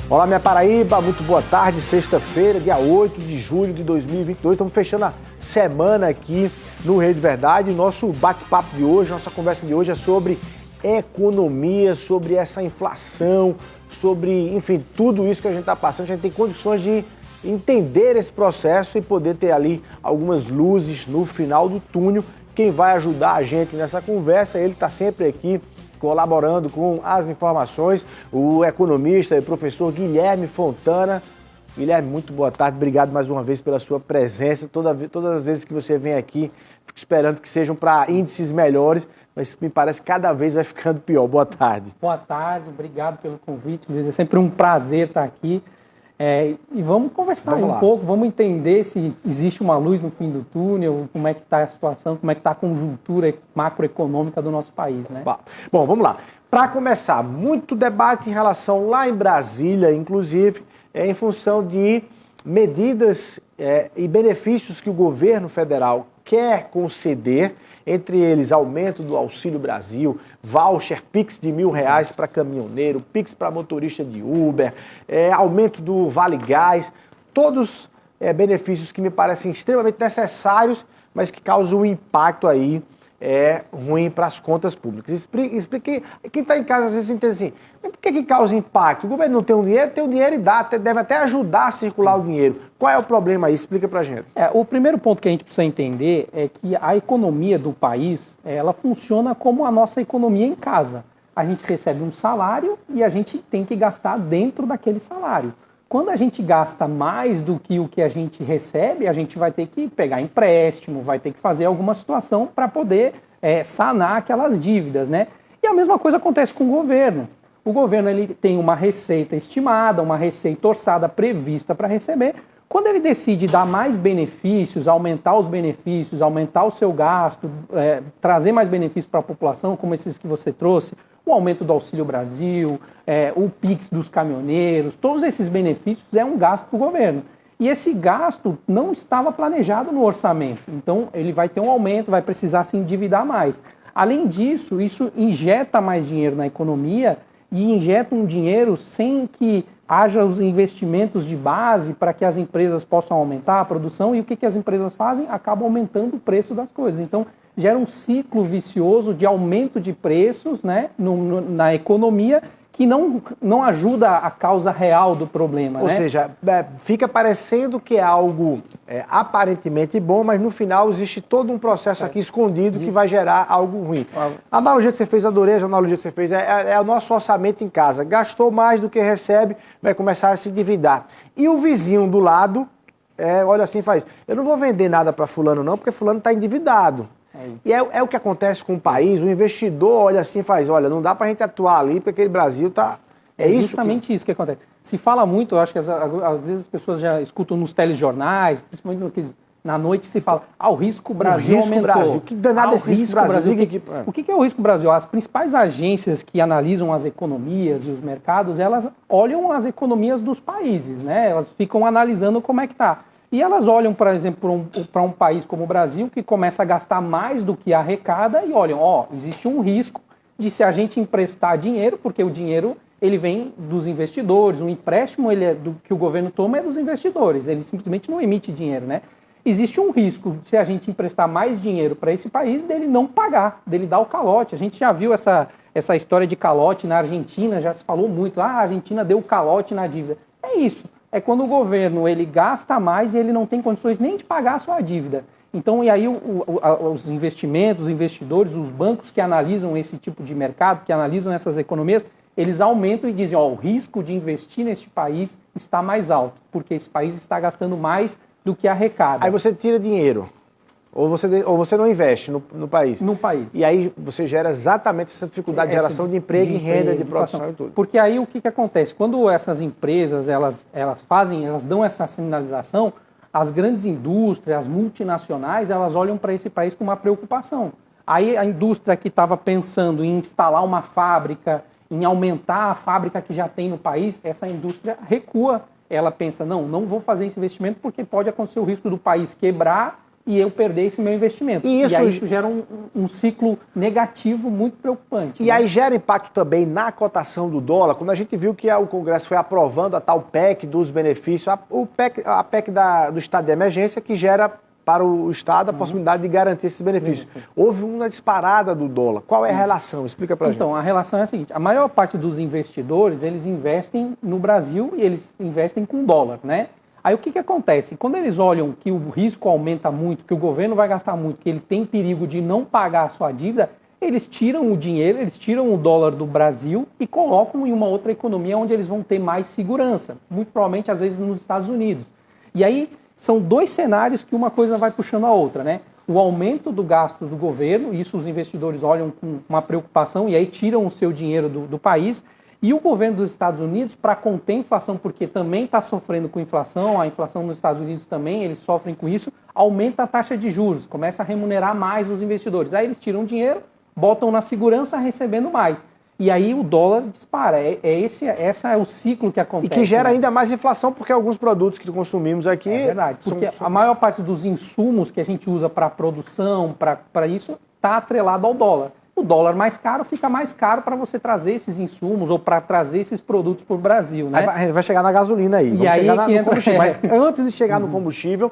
Olá, minha Paraíba, muito boa tarde, sexta-feira, dia 8 de julho de 2022, estamos fechando a semana aqui no Rede Verdade. Nosso bate-papo de hoje, nossa conversa de hoje é sobre economia, sobre essa inflação, sobre, enfim, tudo isso que a gente está passando. A gente tem condições de entender esse processo e poder ter ali algumas luzes no final do túnel. Quem vai ajudar a gente nessa conversa, ele está sempre aqui colaborando com as informações, o economista e professor Guilherme Fontana. Guilherme, muito boa tarde, obrigado mais uma vez pela sua presença. Todas as vezes que você vem aqui, fico esperando que sejam para índices melhores, mas me parece que cada vez vai ficando pior. Boa tarde. Boa tarde, obrigado pelo convite, Luiz. É sempre um prazer estar aqui. E vamos conversar um pouco, vamos entender se existe uma luz no fim do túnel, como é que está a situação, como é que está a conjuntura macroeconômica do nosso país, né? Bom, vamos lá. Para começar, muito debate em relação lá em Brasília, inclusive, em função de medidas e benefícios que o governo federal quer conceder, entre eles aumento do Auxílio Brasil, voucher, Pix de R$1.000 para caminhoneiro, Pix para motorista de Uber, aumento do Vale Gás, todos benefícios que me parecem extremamente necessários, mas que causam um impacto aí ruim para as contas públicas. Explique, quem está em casa às vezes entende assim, mas por que causa impacto? O governo não tem o dinheiro e dá, deve até ajudar a circular o dinheiro. Qual é o problema aí? Explica pra gente. O primeiro ponto que a gente precisa entender é que a economia do país, ela funciona como a nossa economia em casa. A gente recebe um salário e a gente tem que gastar dentro daquele salário. Quando a gente gasta mais do que o que a gente recebe, a gente vai ter que pegar empréstimo, vai ter que fazer alguma situação para poder sanar aquelas dívidas, né? E a mesma coisa acontece com o governo. O governo ele tem uma receita estimada, uma receita orçada prevista para receber. Quando ele decide dar mais benefícios, aumentar os benefícios, aumentar o seu gasto, trazer mais benefícios para a população, como esses que você trouxe, o aumento do Auxílio Brasil, o Pix dos caminhoneiros, todos esses benefícios é um gasto para o governo. E esse gasto não estava planejado no orçamento. Então, ele vai ter um aumento, vai precisar se endividar mais. Além disso, isso injeta mais dinheiro na economia e injeta um dinheiro sem que haja os investimentos de base para que as empresas possam aumentar a produção. E o que as empresas fazem? Acabam aumentando o preço das coisas. Então, gera um ciclo vicioso de aumento de preços, né, na economia, que não ajuda a causa real do problema. Ou seja, fica parecendo que é algo aparentemente bom, mas no final existe todo um processo aqui escondido que vai gerar algo ruim. A analogia que você fez, adorei a analogia que você fez, é o nosso orçamento em casa. Gastou mais do que recebe, vai começar a se endividar. E o vizinho do lado, olha assim, faz, eu não vou vender nada para fulano não, porque fulano está endividado. E é o que acontece com o país, o investidor olha assim e faz, olha, não dá pra gente atuar ali porque aquele Brasil tá... É justamente isso que acontece. Se fala muito, eu acho que às vezes as pessoas já escutam nos telejornais, principalmente na noite se fala, o risco Brasil aumentou. Brasil. Que danado esse risco Brasil? O que é o risco Brasil? As principais agências que analisam as economias e os mercados, elas olham as economias dos países, né? Elas ficam analisando como é que tá. E elas olham, por exemplo, para um país como o Brasil, que começa a gastar mais do que arrecada, e olham, existe um risco de se a gente emprestar dinheiro, porque o dinheiro ele vem dos investidores, o empréstimo que o governo toma é dos investidores, ele simplesmente não emite dinheiro, né? Existe um risco de se a gente emprestar mais dinheiro para esse país, dele não pagar, dele dar o calote. A gente já viu essa história de calote na Argentina, já se falou muito, a Argentina deu calote na dívida. É isso. É quando o governo ele gasta mais e ele não tem condições nem de pagar a sua dívida. Então, e aí os investimentos, os investidores, os bancos que analisam esse tipo de mercado, que analisam essas economias, eles aumentam e dizem, o risco de investir neste país está mais alto, porque esse país está gastando mais do que arrecada. Aí você tira dinheiro, ou você não investe no país. No país. E aí você gera exatamente essa dificuldade de geração de emprego e renda, de produção e tudo. Porque aí o que acontece? Quando essas empresas, elas dão essa sinalização, as grandes indústrias, as multinacionais, elas olham para esse país com uma preocupação. Aí a indústria que estava pensando em instalar uma fábrica, em aumentar a fábrica que já tem no país, essa indústria recua. Ela pensa, não vou fazer esse investimento porque pode acontecer o risco do país quebrar e eu perder esse meu investimento. E aí isso gera um ciclo negativo muito preocupante. E aí gera impacto também na cotação do dólar, quando a gente viu que o Congresso foi aprovando a tal PEC dos benefícios, a PEC do estado de emergência, que gera para o Estado a possibilidade de garantir esses benefícios. Houve uma disparada do dólar. Qual é a relação? Explica para a gente. Então, a relação é a seguinte, a maior parte dos investidores, eles investem no Brasil e eles investem com dólar, né? Aí o que acontece? Quando eles olham que o risco aumenta muito, que o governo vai gastar muito, que ele tem perigo de não pagar a sua dívida, eles tiram o dinheiro, eles tiram o dólar do Brasil e colocam em uma outra economia onde eles vão ter mais segurança, muito provavelmente, às vezes, nos Estados Unidos. E aí são dois cenários que uma coisa vai puxando a outra, né? O aumento do gasto do governo, isso os investidores olham com uma preocupação e aí tiram o seu dinheiro do país. E o governo dos Estados Unidos, para conter a inflação, porque também está sofrendo com inflação, a inflação nos Estados Unidos também, eles sofrem com isso, aumenta a taxa de juros, começa a remunerar mais os investidores. Aí eles tiram dinheiro, botam na segurança recebendo mais. E aí o dólar dispara. Esse é o ciclo que acontece. E que gera ainda mais inflação, porque alguns produtos que consumimos aqui... É verdade, porque a maior parte dos insumos que a gente usa para produção, para isso, está atrelado ao dólar. O dólar mais caro fica mais caro para você trazer esses insumos ou para trazer esses produtos para o Brasil, né? Aí vai chegar na gasolina aí. E aí chegar que no entra... combustível. Mas antes de chegar no combustível,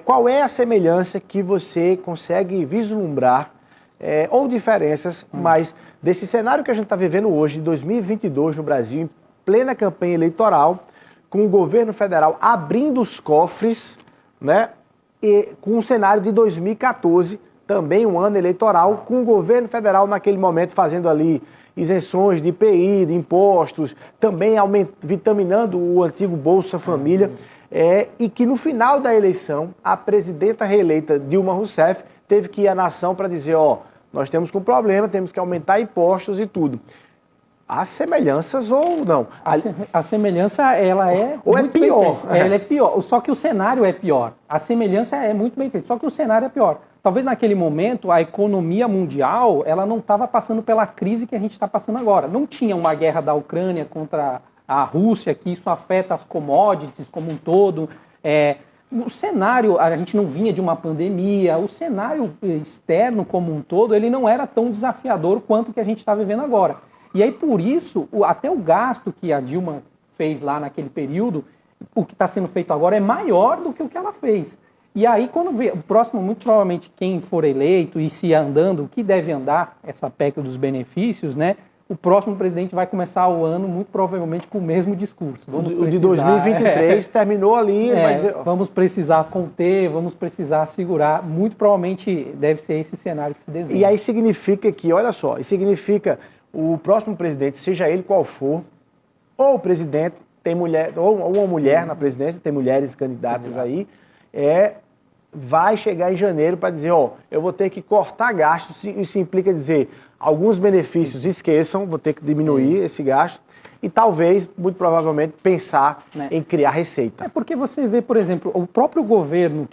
qual é a semelhança que você consegue vislumbrar ou diferenças, mas desse cenário que a gente está vivendo hoje, em 2022, no Brasil, em plena campanha eleitoral, com o governo federal abrindo os cofres, né, e com o cenário de 2014, também um ano eleitoral, com o governo federal naquele momento fazendo ali isenções de IPI, de impostos, também vitaminando o antigo Bolsa Família, e que no final da eleição, a presidenta reeleita Dilma Rousseff teve que ir à nação para dizer, nós temos um problema, temos que aumentar impostos e tudo. Há semelhanças ou não? A semelhança, ela é ou é pior. Ela é pior, só que o cenário é pior. A semelhança é muito bem feita, só que o cenário é pior. Talvez naquele momento a economia mundial ela não estava passando pela crise que a gente está passando agora. Não tinha uma guerra da Ucrânia contra a Rússia, que isso afeta as commodities como um todo. O cenário, a gente não vinha de uma pandemia, o cenário externo como um todo, ele não era tão desafiador quanto o que a gente está vivendo agora. E aí, por isso, até o gasto que a Dilma fez lá naquele período, o que está sendo feito agora é maior do que o que ela fez. E aí, quando vê, o próximo, muito provavelmente, quem for eleito e se andando, o que deve andar, essa PEC dos benefícios, né? O próximo presidente vai começar o ano, muito provavelmente, com o mesmo discurso. O de 2023 terminou ali. Vai dizer... Vamos precisar conter, vamos precisar segurar. Muito provavelmente deve ser esse cenário que se desenha. E aí significa que, olha só, significa o próximo presidente, seja ele qual for, ou o presidente tem mulher, ou uma mulher na presidência, tem mulheres candidatas aí, vai chegar em janeiro para dizer, eu vou ter que cortar gastos, isso implica dizer, alguns benefícios esqueçam, vou ter que diminuir esse gasto e talvez, muito provavelmente, pensar em criar receita. É porque você vê, por exemplo, o próprio governo,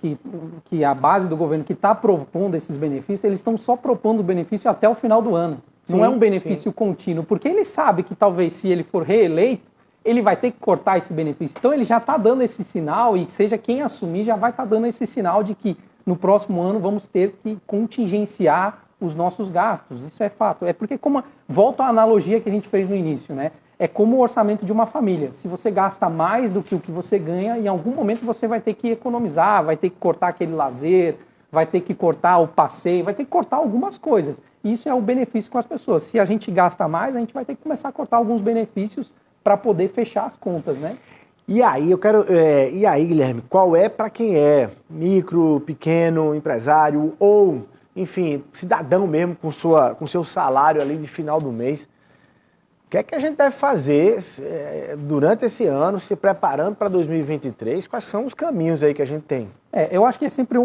que a base do governo que está propondo esses benefícios, eles estão só propondo o benefício até o final do ano. Não é um benefício contínuo, porque ele sabe que talvez se ele for reeleito, ele vai ter que cortar esse benefício. Então ele já está dando esse sinal, e seja quem assumir, já vai estar dando esse sinal de que no próximo ano vamos ter que contingenciar os nossos gastos. Isso é fato. É porque, volta à analogia que a gente fez no início, né? É como o orçamento de uma família. Se você gasta mais do que o que você ganha, em algum momento você vai ter que economizar, vai ter que cortar aquele lazer, vai ter que cortar o passeio, vai ter que cortar algumas coisas. Isso é o benefício com as pessoas. Se a gente gasta mais, a gente vai ter que começar a cortar alguns benefícios para poder fechar as contas, né? E aí, Guilherme, qual é para quem é micro, pequeno, empresário ou, enfim, cidadão mesmo com seu salário ali de final do mês, o que é que a gente deve fazer durante esse ano, se preparando para 2023? Quais são os caminhos aí que a gente tem? Eu acho que esse é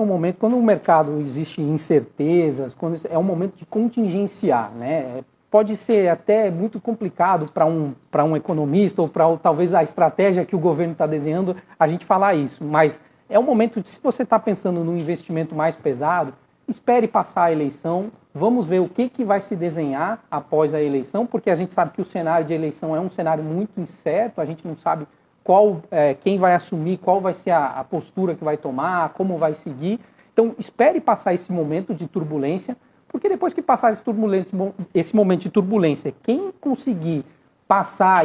um momento, quando o mercado existe incertezas, é um momento de contingenciar, né? Pode ser até muito complicado para um economista ou para talvez a estratégia que o governo está desenhando a gente falar isso, mas é um momento de, se você está pensando num investimento mais pesado, espere passar a eleição, vamos ver o que vai se desenhar após a eleição, porque a gente sabe que o cenário de eleição é um cenário muito incerto, a gente não sabe quem vai assumir, qual vai ser a postura que vai tomar, como vai seguir. Então, espere passar esse momento de turbulência, porque depois que passar esse momento de turbulência, quem conseguir passar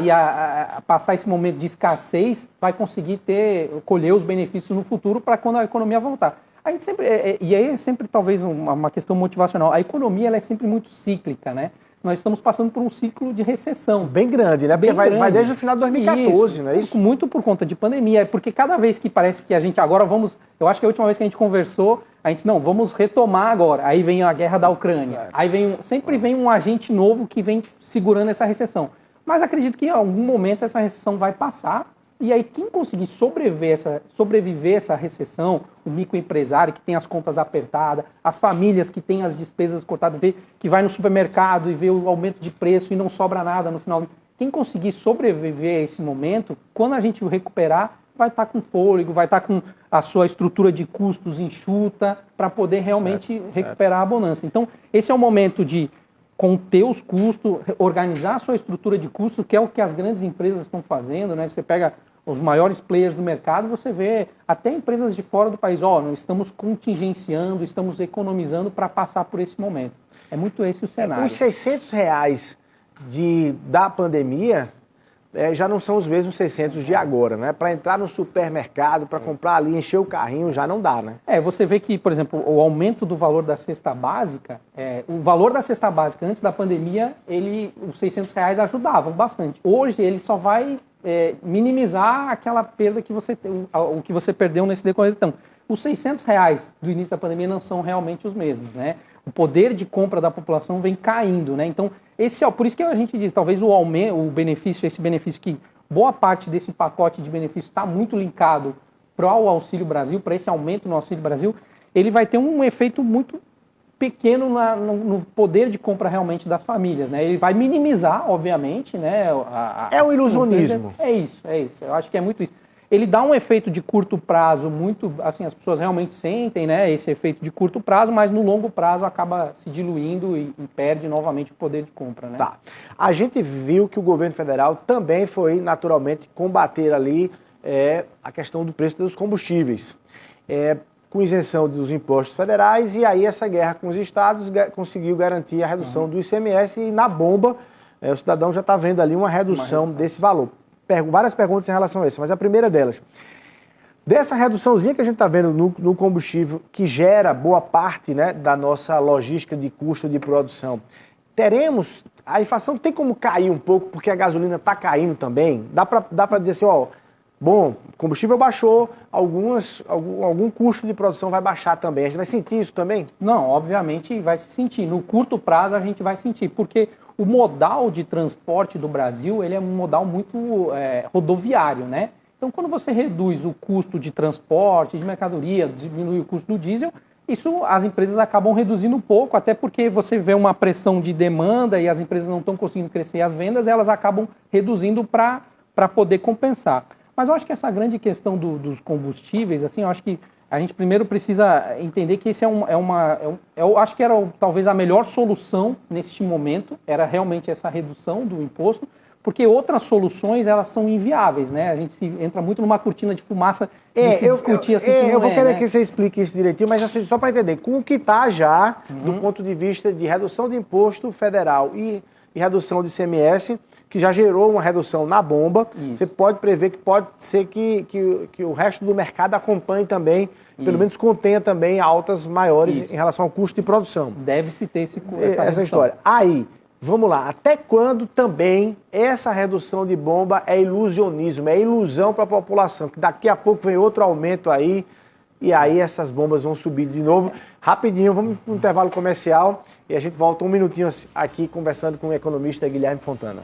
passar esse momento de escassez vai conseguir colher os benefícios no futuro para quando a economia voltar. A gente sempre, e aí é sempre talvez uma questão motivacional, a economia ela é sempre muito cíclica, né? Nós estamos passando por um ciclo de recessão. Bem grande, né? Porque vai desde o final de 2014, não é isso? Muito por conta de pandemia, porque cada vez que parece que a gente agora eu acho que a última vez que a gente conversou, a gente não, vamos retomar agora. Aí vem a guerra da Ucrânia, exato. Aí sempre vem um agente novo que vem segurando essa recessão. Mas acredito que em algum momento essa recessão vai passar, e aí quem conseguir sobreviver essa recessão, o microempresário que tem as contas apertadas, as famílias que têm as despesas cortadas, que vai no supermercado e vê o aumento de preço e não sobra nada no final. Quem conseguir sobreviver a esse momento, quando a gente recuperar, vai estar com fôlego, vai estar com a sua estrutura de custos enxuta para poder realmente recuperar a bonança. Então, esse é o momento de conter os custos, organizar a sua estrutura de custos, que é o que as grandes empresas estão fazendo, né? Você pega os maiores players do mercado, você vê até empresas de fora do país, nós estamos contingenciando, estamos economizando para passar por esse momento. É muito esse o cenário. Os R$600 da pandemia já não são os mesmos 600 de agora, né? Para entrar no supermercado, para comprar ali, encher o carrinho, já não dá, né? Você vê que, por exemplo, o aumento do valor da cesta básica, o valor da cesta básica antes da pandemia, os R$600 ajudavam bastante. Hoje ele só vai minimizar aquela perda o que você perdeu nesse decorrer. Então, os R$600 do início da pandemia não são realmente os mesmos, né? O poder de compra da população vem caindo, né? Então, por isso que a gente diz, talvez esse benefício que boa parte desse pacote de benefícios está muito linkado para o Auxílio Brasil, para esse aumento no Auxílio Brasil, ele vai ter um efeito muito pequeno no poder de compra realmente das famílias, né? Ele vai minimizar, obviamente, né? É um ilusionismo. É isso. Eu acho que é muito isso. Ele dá um efeito de curto prazo muito, assim, as pessoas realmente sentem, né, esse efeito de curto prazo, mas no longo prazo acaba se diluindo e perde novamente o poder de compra, né? Tá. A gente viu que o governo federal também foi, naturalmente, combater ali a questão do preço dos combustíveis, com isenção dos impostos federais, e aí essa guerra com os estados conseguiu garantir a redução do ICMS, e na bomba o cidadão já está vendo ali uma redução desse valor. Várias perguntas em relação a isso, mas a primeira delas, dessa reduçãozinha que a gente está vendo no combustível, que gera boa parte, né, da nossa logística de custo de produção, a inflação tem como cair um pouco, porque a gasolina está caindo também? Dá para dizer assim, bom, o combustível baixou, algum custo de produção vai baixar também, a gente vai sentir isso também? Não, obviamente vai se sentir, no curto prazo a gente vai sentir, porque o modal de transporte do Brasil, ele é um modal muito rodoviário, né? Então, quando você reduz o custo de transporte, de mercadoria, diminui o custo do diesel, as empresas acabam reduzindo um pouco, até porque você vê uma pressão de demanda e as empresas não estão conseguindo crescer as vendas, elas acabam reduzindo para poder compensar. Mas eu acho que essa grande questão dos combustíveis, assim, eu acho que a gente primeiro precisa entender que esse eu acho que era talvez a melhor solução neste momento, era realmente essa redução do imposto, porque outras soluções, elas são inviáveis, né? A gente entra muito numa cortina de fumaça de se discutir assim como eu vou querer né? que você explique isso direitinho, mas assim, só para entender, com o que está já, do ponto de vista de redução de imposto federal e redução de ICMS, que já gerou uma redução na bomba, você pode prever que pode ser que o resto do mercado acompanhe também, pelo menos contenha também altas maiores em relação ao custo de produção. Deve-se ter essa história. Aí, vamos lá, até quando também essa redução de bomba é ilusionismo, é ilusão para a população, que daqui a pouco vem outro aumento aí, e aí essas bombas vão subir de novo. Rapidinho, vamos para um intervalo comercial e a gente volta um minutinho aqui conversando com o economista Guilherme Fontana.